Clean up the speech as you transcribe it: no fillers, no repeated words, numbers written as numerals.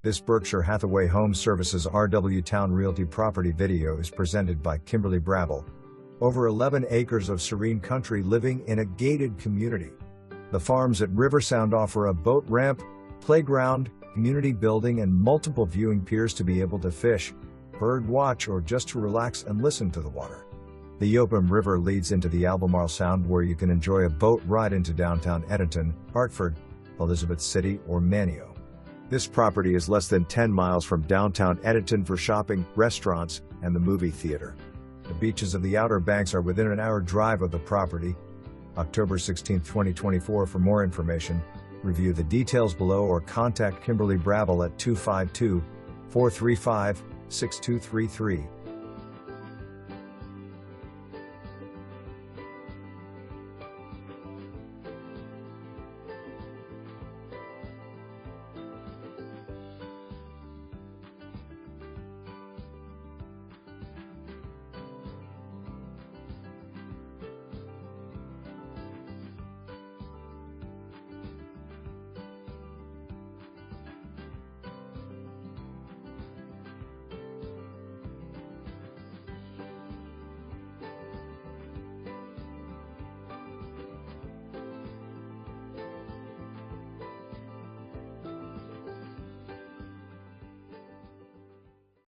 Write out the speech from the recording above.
This Berkshire Hathaway Home Services RW Towne Realty property video is presented by Kimberly Brabble. Over 11 acres of serene country living in a gated community. The farms at Riversound offer a boat ramp, playground, community building and multiple viewing piers to be able to fish, bird watch or just to relax and listen to the water. The Yeopim River leads into the Albemarle Sound where you can enjoy a boat ride into Downtown Edenton, Hertford, Elizabeth City or Manteo. This property is less than 10 miles from Downtown Edenton for shopping, restaurants, and the movie theater. The beaches of the Outer Banks are within an hour drive of the property. October 16, 2024. For more information, review the details below or contact Kimberly Brabble at 252-435-6233.